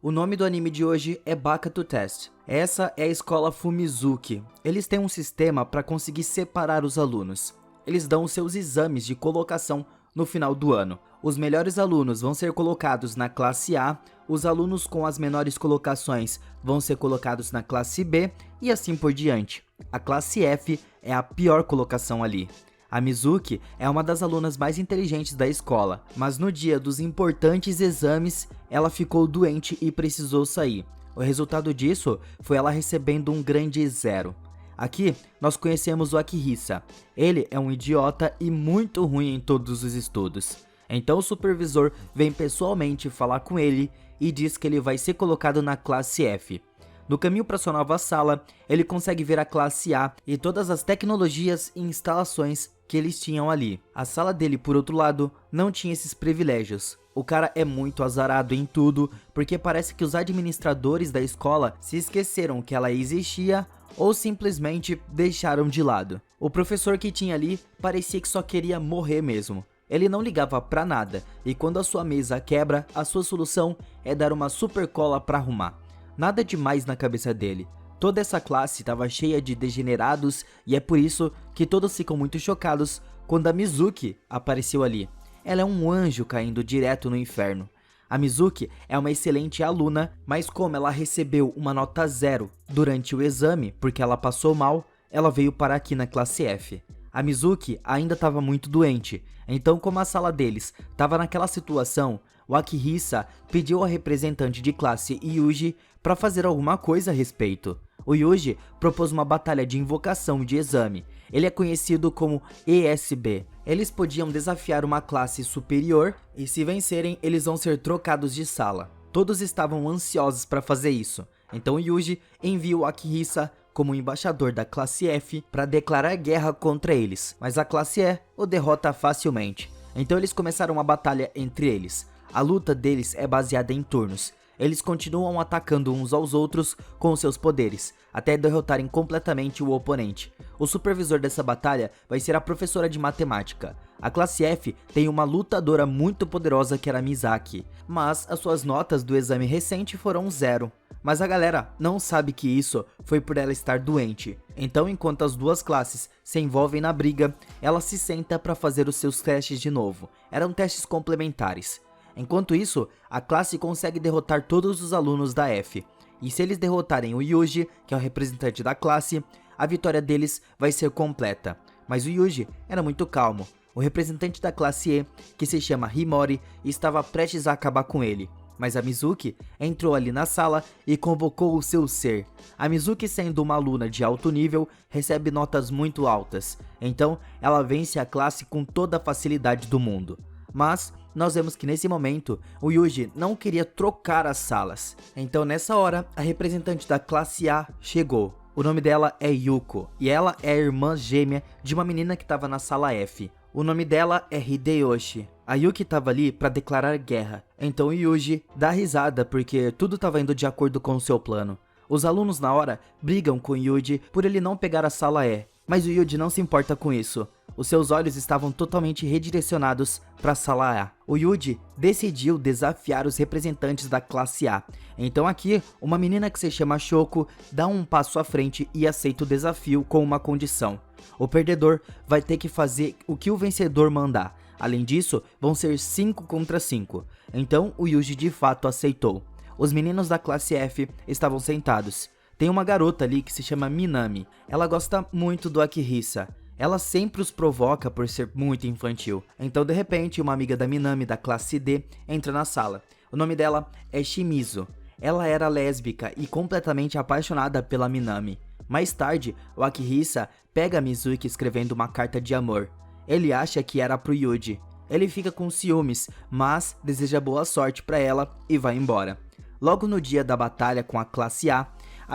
O nome do anime de hoje é Baka to Test. Essa é a escola Fumizuki. Eles têm um sistema para conseguir separar os alunos. Eles dão os seus exames de colocação no final do ano. Os melhores alunos vão ser colocados na classe A, os alunos com as menores colocações vão ser colocados na classe B e assim por diante. A classe F é a pior colocação ali. A Mizuki é uma das alunas mais inteligentes da escola, mas no dia dos importantes exames, ela ficou doente e precisou sair. O resultado disso foi ela recebendo um grande 0. Aqui, nós conhecemos o Akihisa. Ele é um idiota e muito ruim em todos os estudos. Então o supervisor vem pessoalmente falar com ele e diz que ele vai ser colocado na classe F. No caminho para sua nova sala, ele consegue ver a classe A e todas as tecnologias e instalações que eles tinham ali. A sala dele, por outro lado, não tinha esses privilégios. O cara é muito azarado em tudo, porque parece que os administradores da escola se esqueceram que ela existia ou simplesmente deixaram de lado. O professor que tinha ali parecia que só queria morrer mesmo. Ele não ligava pra nada, e quando a sua mesa quebra, a sua solução é dar uma super cola pra arrumar. Nada demais na cabeça dele. Toda essa classe estava cheia de degenerados e é por isso que todos ficam muito chocados quando a Mizuki apareceu ali. Ela é um anjo caindo direto no inferno. A Mizuki é uma excelente aluna, mas como ela recebeu uma nota 0 durante o exame porque ela passou mal, ela veio parar aqui na classe F. A Mizuki ainda estava muito doente, então como a sala deles estava naquela situação, o Akihisa pediu ao representante de classe Yuji para fazer alguma coisa a respeito. O Yuji propôs uma batalha de invocação de exame. Ele é conhecido como ESB. Eles podiam desafiar uma classe superior e se vencerem eles vão ser trocados de sala. Todos estavam ansiosos para fazer isso, então Yuji envia o Akihisa como embaixador da classe F para declarar guerra contra eles, mas a classe E o derrota facilmente. Então eles começaram uma batalha entre eles. A luta deles é baseada em turnos. Eles continuam atacando uns aos outros com seus poderes, até derrotarem completamente o oponente. O supervisor dessa batalha vai ser a professora de matemática. A classe F tem uma lutadora muito poderosa que era a Misaki, mas as suas notas do exame recente foram 0. Mas a galera não sabe que isso foi por ela estar doente. Então, enquanto as duas classes se envolvem na briga, ela se senta para fazer os seus testes de novo. Eram testes complementares. Enquanto isso, a classe consegue derrotar todos os alunos da F. E se eles derrotarem o Yuji, que é o representante da classe, a vitória deles vai ser completa. Mas o Yuji era muito calmo. O representante da classe E, que se chama Himori, estava prestes a acabar com ele. Mas a Mizuki entrou ali na sala e convocou o seu ser. A Mizuki, sendo uma aluna de alto nível, recebe notas muito altas. Então, ela vence a classe com toda a facilidade do mundo. Mas nós vemos que nesse momento o Yuji não queria trocar as salas. Então nessa hora a representante da classe A chegou. O nome dela é Yuko e ela é a irmã gêmea de uma menina que estava na sala F. O nome dela é Hideyoshi. A Yuki estava ali para declarar guerra. Então o Yuji dá risada porque tudo estava indo de acordo com o seu plano. Os alunos na hora brigam com o Yuji por ele não pegar a sala E. Mas o Yuji não se importa com isso. Os seus olhos estavam totalmente redirecionados para a sala A. O Yuji decidiu desafiar os representantes da classe A. Então aqui, uma menina que se chama Shoko dá um passo à frente e aceita o desafio com uma condição. O perdedor vai ter que fazer o que o vencedor mandar. Além disso, vão ser 5 contra 5. Então o Yuji de fato aceitou. Os meninos da classe F estavam sentados. Tem uma garota ali que se chama Minami. Ela gosta muito do Akihisa. Ela sempre os provoca por ser muito infantil. Então, de repente, uma amiga da Minami da classe D entra na sala. O nome dela é Shimizu. Ela era lésbica e completamente apaixonada pela Minami. Mais tarde, o Akihisa pega a Mizuki escrevendo uma carta de amor. Ele acha que era pro Yuji. Ele fica com ciúmes, mas deseja boa sorte pra ela e vai embora. Logo no dia da batalha com a classe A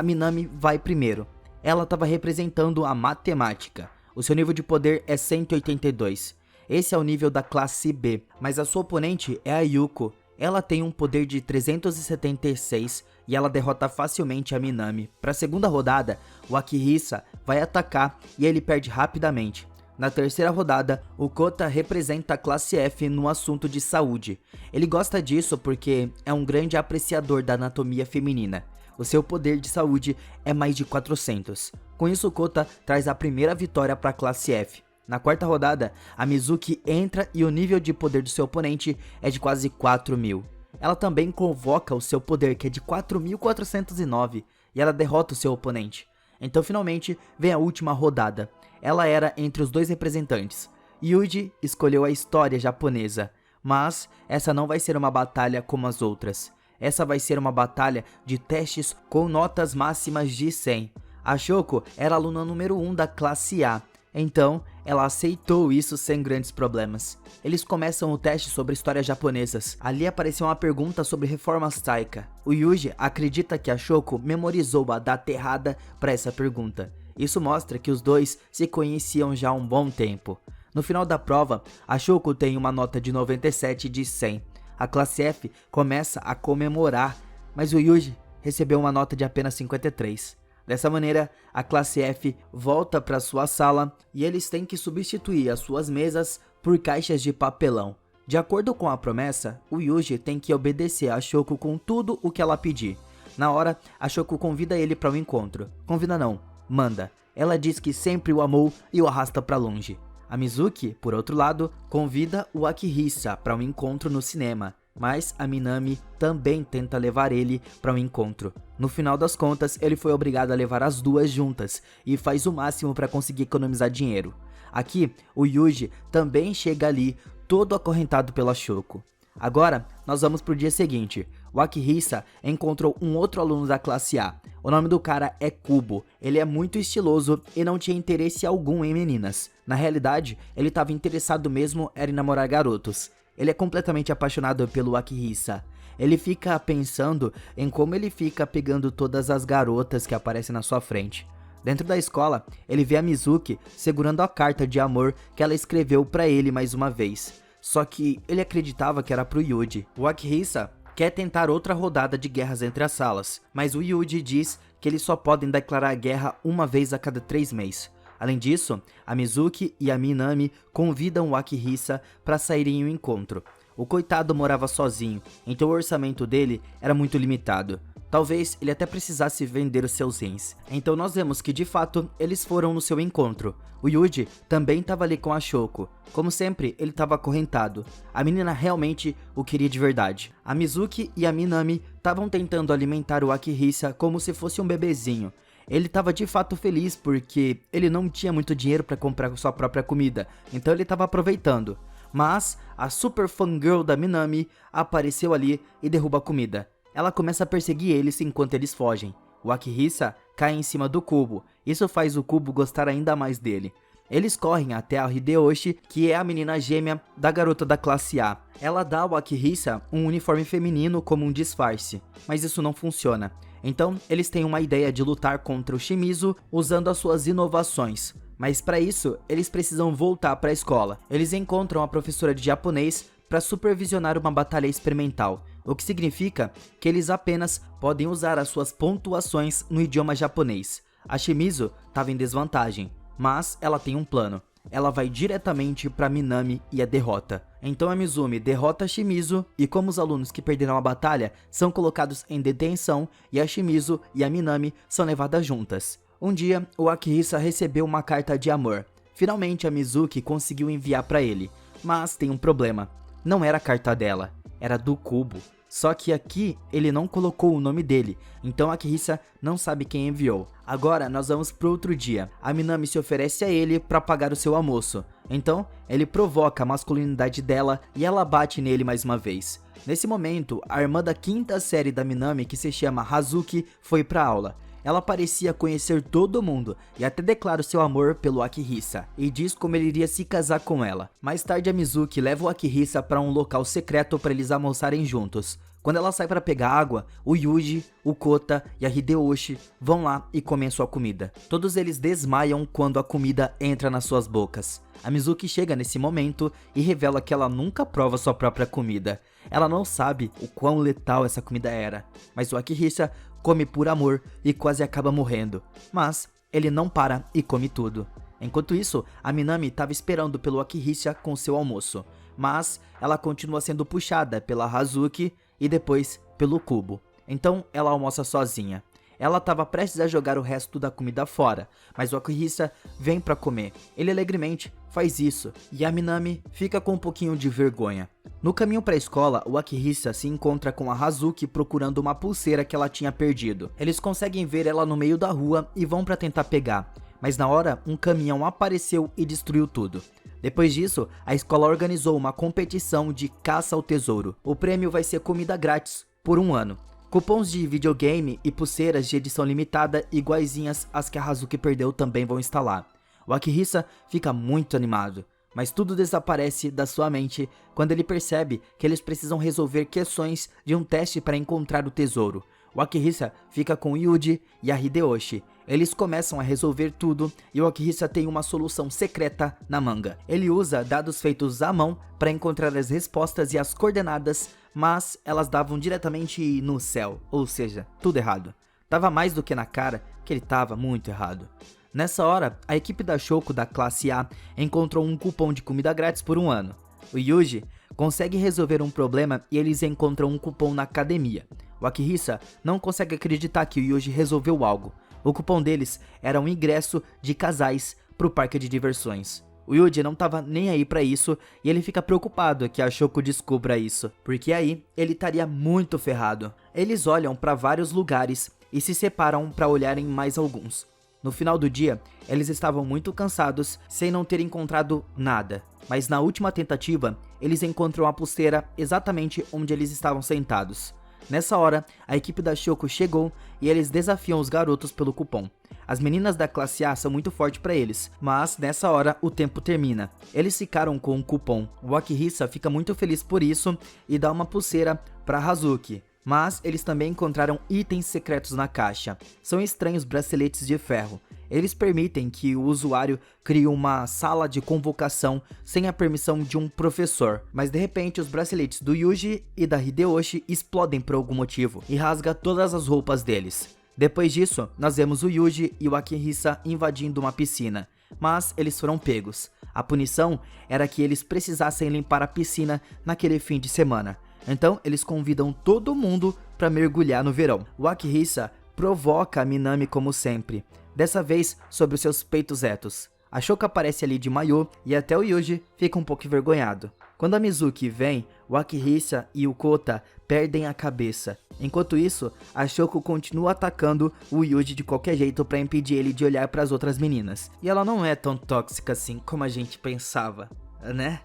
Minami vai primeiro. Ela estava representando a matemática. O seu nível de poder é 182. Esse é o nível da classe B, mas a sua oponente é a Yuko. Ela tem um poder de 376 e ela derrota facilmente a Minami. Para a segunda rodada, o Akihisa vai atacar e ele perde rapidamente. Na terceira rodada, o Kota representa a classe F no assunto de saúde. Ele gosta disso porque é um grande apreciador da anatomia feminina. O seu poder de saúde é mais de 400. Com isso, o Kota traz a primeira vitória para a classe F. Na quarta rodada, a Mizuki entra e o nível de poder do seu oponente é de quase 4.000. Ela também convoca o seu poder, que é de 4.409, e ela derrota o seu oponente. Então finalmente vem a última rodada. Ela era entre os dois representantes. Yuji escolheu a história japonesa, mas essa não vai ser uma batalha como as outras. Essa vai ser uma batalha de testes com notas máximas de 100. A Shoko era a aluna número 1 da classe A, então ela aceitou isso sem grandes problemas. Eles começam o teste sobre histórias japonesas. Ali apareceu uma pergunta sobre reformas Taika. O Yuji acredita que a Shoko memorizou a data errada para essa pergunta. Isso mostra que os dois se conheciam já há um bom tempo. No final da prova, a Shoko tem uma nota de 97 de 100. A classe F começa a comemorar, mas o Yuji recebeu uma nota de apenas 53. Dessa maneira, a classe F volta para sua sala e eles têm que substituir as suas mesas por caixas de papelão. De acordo com a promessa, o Yuji tem que obedecer a Shoko com tudo o que ela pedir. Na hora, a Shoko convida ele para um encontro. Convida não, manda. Ela diz que sempre o amou e o arrasta para longe. A Mizuki, por outro lado, convida o Akihisa para um encontro no cinema. Mas a Minami também tenta levar ele para um encontro. No final das contas, ele foi obrigado a levar as duas juntas e faz o máximo para conseguir economizar dinheiro. Aqui, o Yuji também chega ali, todo acorrentado pela Shoko. Agora, nós vamos pro dia seguinte. O Akihisa encontrou um outro aluno da classe A. O nome do cara é Kubo. Ele é muito estiloso e não tinha interesse algum em meninas. Na realidade, ele estava interessado mesmo era em namorar garotos. Ele é completamente apaixonado pelo Akihisa. Ele fica pensando em como ele fica pegando todas as garotas que aparecem na sua frente. Dentro da escola, ele vê a Mizuki segurando a carta de amor que ela escreveu pra ele mais uma vez. Só que ele acreditava que era pro Yuji. O Akihisa quer tentar outra rodada de guerras entre as salas, mas o Yuji diz que eles só podem declarar guerra uma vez a cada 3 meses. Além disso, a Mizuki e a Minami convidam o Akihisa para saírem em um encontro. O coitado morava sozinho, então o orçamento dele era muito limitado. Talvez ele até precisasse vender os seus rins. Então nós vemos que de fato eles foram no seu encontro. O Yuji também estava ali com a Shoko. Como sempre, ele estava acorrentado. A menina realmente o queria de verdade. A Mizuki e a Minami estavam tentando alimentar o Akihisa como se fosse um bebezinho. Ele estava de fato feliz porque ele não tinha muito dinheiro para comprar sua própria comida, então ele estava aproveitando. Mas a super fangirl da Minami apareceu ali e derruba a comida. Ela começa a perseguir eles enquanto eles fogem. O Akihisa cai em cima do cubo, isso faz o cubo gostar ainda mais dele. Eles correm até a Hideyoshi, que é a menina gêmea da garota da classe A. Ela dá ao Akihisa um uniforme feminino como um disfarce, mas isso não funciona. Então, eles têm uma ideia de lutar contra o Shimizu usando as suas inovações. Mas para isso, eles precisam voltar para a escola. Eles encontram a professora de japonês para supervisionar uma batalha experimental, o que significa que eles apenas podem usar as suas pontuações no idioma japonês. A Shimizu estava em desvantagem, mas ela tem um plano. Ela vai diretamente para Minami e a derrota. Então a Mizumi derrota a Shimizu e como os alunos que perderam a batalha são colocados em detenção e a Shimizu e a Minami são levadas juntas. Um dia, o Akihisa recebeu uma carta de amor. Finalmente a Mizuki conseguiu enviar para ele, mas tem um problema. Não era a carta dela, era do Kubo. Só que aqui ele não colocou o nome dele, então a Akihisa não sabe quem enviou. Agora nós vamos pro outro dia. A Minami se oferece a ele para pagar o seu almoço. Então ele provoca a masculinidade dela e ela bate nele mais uma vez. Nesse momento, a irmã da 5ª série da Minami, que se chama Hazuki, foi pra aula. Ela parecia conhecer todo mundo e até declara o seu amor pelo Akihisa e diz como ele iria se casar com ela. Mais tarde a Mizuki leva o Akihisa para um local secreto para eles almoçarem juntos. Quando ela sai para pegar água, o Yuji, o Kota e a Hideyoshi vão lá e comem sua comida. Todos eles desmaiam quando a comida entra nas suas bocas. A Mizuki chega nesse momento e revela que ela nunca prova sua própria comida. Ela não sabe o quão letal essa comida era, mas o Akihisa come por amor e quase acaba morrendo. Mas ele não para e come tudo. Enquanto isso, a Minami estava esperando pelo Akihisa com seu almoço, mas ela continua sendo puxada pela Hazuki e depois pelo Kubo. Então ela almoça sozinha. Ela estava prestes a jogar o resto da comida fora, mas o Akihisa vem para comer. Ele alegremente faz isso e a Minami fica com um pouquinho de vergonha. No caminho para a escola, o Akihisa se encontra com a Hazuki procurando uma pulseira que ela tinha perdido. Eles conseguem ver ela no meio da rua e vão para tentar pegar, mas na hora um caminhão apareceu e destruiu tudo. Depois disso, a escola organizou uma competição de caça ao tesouro. O prêmio vai ser comida grátis por 1 ano. Cupons de videogame e pulseiras de edição limitada iguaizinhas às que a Hazuki perdeu também vão estar lá. O Akihisa fica muito animado, mas tudo desaparece da sua mente quando ele percebe que eles precisam resolver questões de um teste para encontrar o tesouro. O Akihisa fica com Yuji e a Hideyoshi. Eles começam a resolver tudo e o Akihisa tem uma solução secreta na manga. Ele usa dados feitos à mão para encontrar as respostas e as coordenadas, mas elas davam diretamente no céu, ou seja, tudo errado. Tava mais do que na cara que ele tava muito errado. Nessa hora, a equipe da Shoko da classe A encontrou um cupom de comida grátis por 1 ano. O Yuji consegue resolver um problema e eles encontram um cupom na academia. O Akihisa não consegue acreditar que o Yuji resolveu algo. O cupom deles era um ingresso de casais pro parque de diversões. O Yuji não tava nem aí pra isso e ele fica preocupado que a Shoko descubra isso, porque aí ele estaria muito ferrado. Eles olham pra vários lugares e se separam pra olharem mais alguns. No final do dia, eles estavam muito cansados sem não ter encontrado nada, mas na última tentativa, eles encontram a pulseira exatamente onde eles estavam sentados. Nessa hora, a equipe da Shoko chegou e eles desafiam os garotos pelo cupom. As meninas da classe A são muito fortes para eles, mas nessa hora o tempo termina. Eles ficaram com um cupom. O Akihisa fica muito feliz por isso e dá uma pulseira para Hazuki. Mas eles também encontraram itens secretos na caixa. São estranhos braceletes de ferro. Eles permitem que o usuário crie uma sala de convocação sem a permissão de um professor. Mas de repente os braceletes do Yuji e da Hideyoshi explodem por algum motivo e rasga todas as roupas deles. Depois disso, nós vemos o Yuji e o Akihisa invadindo uma piscina. Mas eles foram pegos. A punição era que eles precisassem limpar a piscina naquele fim de semana. Então eles convidam todo mundo para mergulhar no verão. O Akihisa provoca a Minami como sempre, dessa vez sobre os seus peitos retos. A Shoko aparece ali de maiô e até o Yuji fica um pouco envergonhado. Quando a Mizuki vem, o Akihisa e o Kota perdem a cabeça. Enquanto isso, a Shoko continua atacando o Yuji de qualquer jeito para impedir ele de olhar para as outras meninas. E ela não é tão tóxica assim como a gente pensava, né?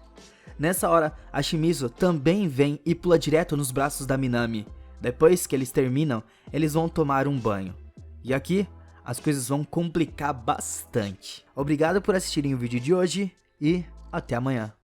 Nessa hora, a Shimizu também vem e pula direto nos braços da Minami. Depois que eles terminam, eles vão tomar um banho. E aqui, as coisas vão complicar bastante. Obrigado por assistirem o vídeo de hoje e até amanhã.